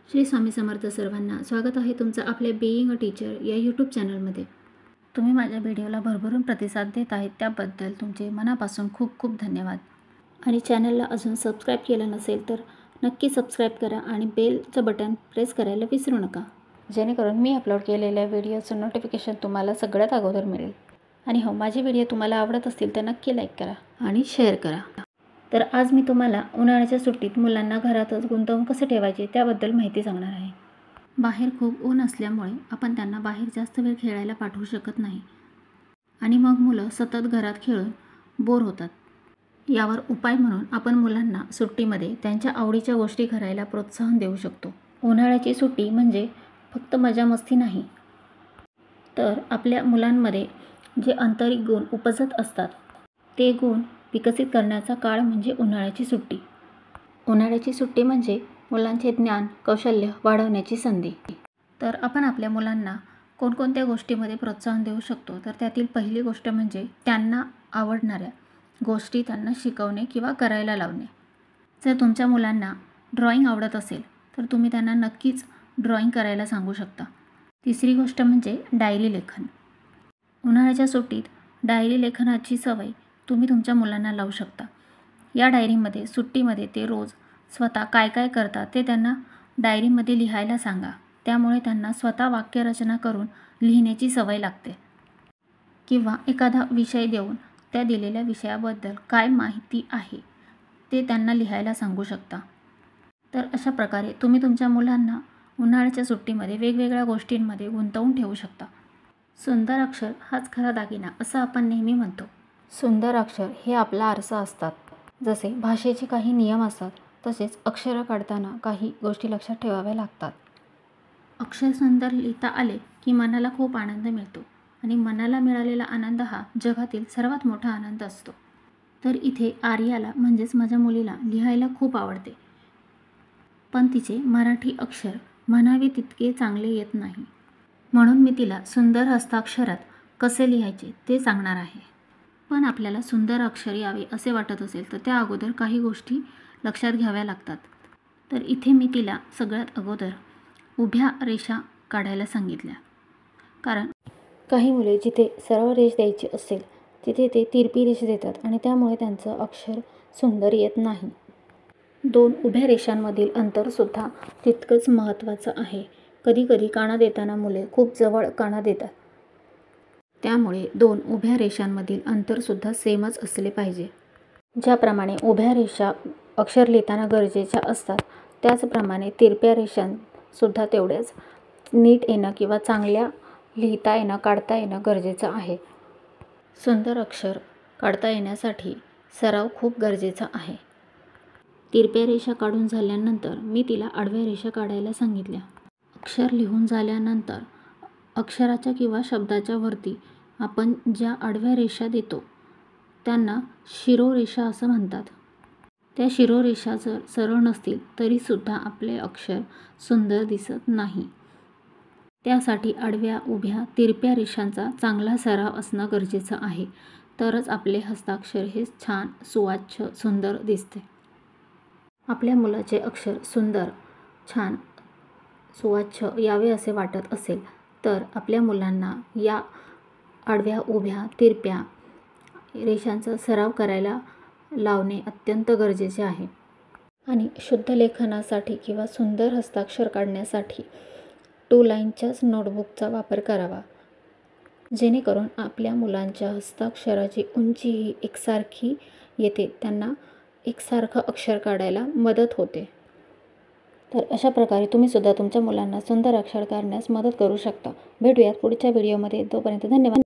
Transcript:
श्री स्वामी समर्थ सर्वांना स्वागत आहे तुमचं आपल्या बीइंग अ टीचर या यूट्यूब चॅनलमध्ये। तुम्ही माझ्या व्हिडिओला भरभरून प्रतिसाद देत आहेत त्याबद्दल तुमचे मनापासून खूप खूप धन्यवाद। आणि चॅनलला अजून सबस्क्राईब केलं नसेल तर नक्की सबस्क्राईब करा आणि बेलचं बटन प्रेस करायला विसरू नका, जेणेकरून मी अपलोड केलेल्या व्हिडिओचं नोटिफिकेशन तुम्हाला सगळ्यात अगोदर मिळेल। आणि हो, माझे व्हिडिओ तुम्हाला आवडत असतील तर नक्की लाईक करा आणि शेअर करा। तर आज मी तुम्हाला उन्हाळ्याच्या सुट्टीत मुलांना घरातच गुंतवून कसे ठेवायचे त्याबद्दल माहिती सांगणार आहे। बाहेर खूप ऊन असल्यामुळे आपण त्यांना बाहेर जास्त वेळ खेळायला पाठवू शकत नाही आणि मग मुलं सतत घरात खेळून बोर होतात। यावर उपाय म्हणून आपण मुलांना सुट्टीमध्ये त्यांच्या आवडीच्या गोष्टी करायला प्रोत्साहन देऊ शकतो। उन्हाळ्याची सुट्टी म्हणजे फक्त मजा मस्ती नाही, तर आपल्या मुलांमध्ये जे आंतरिक गुण उपजत असतात ते गुण विकसित करण्याचा काळ म्हणजे उन्हाळ्याची सुट्टी। उन्हाळ्याची सुट्टी म्हणजे मुलांचे ज्ञान कौशल्य वाढवण्याची संधी। तर आपण आपल्या मुलांना कोणकोणत्या गोष्टीमध्ये प्रोत्साहन देऊ शकतो, तर त्यातील पहिली गोष्ट म्हणजे त्यांना आवडणाऱ्या गोष्टी त्यांना शिकवणे किंवा करायला लावणे। जर तुमच्या मुलांना ड्रॉइंग आवडत असेल तर तुम्ही त्यांना नक्कीच ड्रॉइंग करायला सांगू शकता। तिसरी गोष्ट म्हणजे डायरी लेखन। उन्हाळ्याच्या सुट्टीत डायरी लेखनाची सवय तुम्ही तुमच्या मुलांना लावू शकता। या डायरीमध्ये सुट्टीमध्ये ते रोज स्वतः काय काय करतात ते त्यांना डायरीमध्ये लिहायला सांगा। त्यामुळे त्यांना स्वतः वाक्यरचना करून लिहिण्याची सवय लागते। किंवा एखादा विषय देऊन त्या दिलेल्या विषयाबद्दल काय माहिती आहे ते त्यांना लिहायला सांगू शकता। तर अशा प्रकारे तुम्ही तुमच्या मुलांना उन्हाळ्याच्या सुट्टीमध्ये वेगवेगळ्या गोष्टींमध्ये गुंतवून ठेवू शकता। सुंदर अक्षर हाच खरा दागिना असं आपण नेहमी म्हणतो। सुंदर अक्षर हे आपला आरसा असतात। जसे भाषेचे काही नियम असतात तसेच अक्षरं काढताना काही गोष्टी लक्षात ठेवाव्या लागतात। अक्षर सुंदर लिहिता आले की मनाला खूप आनंद मिळतो आणि मनाला मिळालेला आनंद हा जगातील सर्वात मोठा आनंद असतो। तर इथे आर्याला म्हणजेच माझ्या मुलीला लिहायला खूप आवडते, पण तिचे मराठी अक्षर म्हणावे तितके चांगले येत नाही। म्हणून मी तिला सुंदर हस्ताक्षरात कसे लिहायचे ते सांगणार आहे। पण आपल्याला सुंदर अक्षर यावे असे वाटत असेल तर त्या अगोदर काही गोष्टी लक्षात घ्याव्या लागतात। तर इथे मी तिला सगळ्यात अगोदर उभ्या रेषा काढायला सांगितल्या, कारण काही मुले जिथे सरळ रेष द्यायची असेल तिथे ते तिरपी रेष देतात आणि त्यामुळे त्यांचं अक्षर सुंदर येत नाही। दोन उभ्या रेषांमधील अंतरसुद्धा तितकंच महत्त्वाचं आहे। कधीकधी काना देताना मुले खूप जवळ काना देतात, त्यामुळे दोन उभ्या रेषांमधील अंतरसुद्धा सेमच असले पाहिजे। ज्याप्रमाणे उभ्या रेषा अक्षर लिहिताना गरजेच्या असतात त्याचप्रमाणे तिरप्या रेषांसुद्धा तेवढ्याच नीट येणं किंवा चांगल्या लिहिता येणं काढता येणं गरजेचं आहे। सुंदर अक्षर काढता येण्यासाठी सराव खूप गरजेचा आहे। तिरप्या रेषा काढून झाल्यानंतर मी तिला आडव्या रेषा काढायला सांगितल्या। अक्षर लिहून झाल्यानंतर अक्षराच्या किंवा शब्दाच्या वरती आपण ज्या आडव्या रेषा देतो त्यांना शिरोरेषा असं म्हणतात। त्या शिरोरेषा जर सरळ नसतील तरीसुद्धा आपले अक्षर सुंदर दिसत नाही। त्यासाठी आडव्या उभ्या तिरप्या रेषांचा चांगला सराव असणं गरजेचं आहे, तरच आपले हस्ताक्षर हे छान सुवाच्य सुंदर दिसते। आपल्या मुलाचे अक्षर सुंदर छान सुवाच्य यावे असे वाटत असेल तर आपल्या मुलांना या आडव्या उभ्या तिरप्या रेषांचा सराव करायला लावणे अत्यंत गरजेचे आहे। आणि शुद्ध लेखनासाठी किंवा सुंदर हस्ताक्षर काढण्यासाठी 2 लाईनच्याच नोटबुकचा वापर करावा, जेणेकरून आपल्या मुलांच्या हस्ताक्षराची उंचीही एकसारखी येते, त्यांना एकसारखं अक्षर काढायला मदत होते। तर अशा प्रकारे तुम्ही सुद्धा तुमच्या मुलांना सुंदर अक्षर काढण्यास मदत करू शकता। भेटूयात पुढच्या व्हिडिओमध्ये, तोपर्यंत धन्यवाद।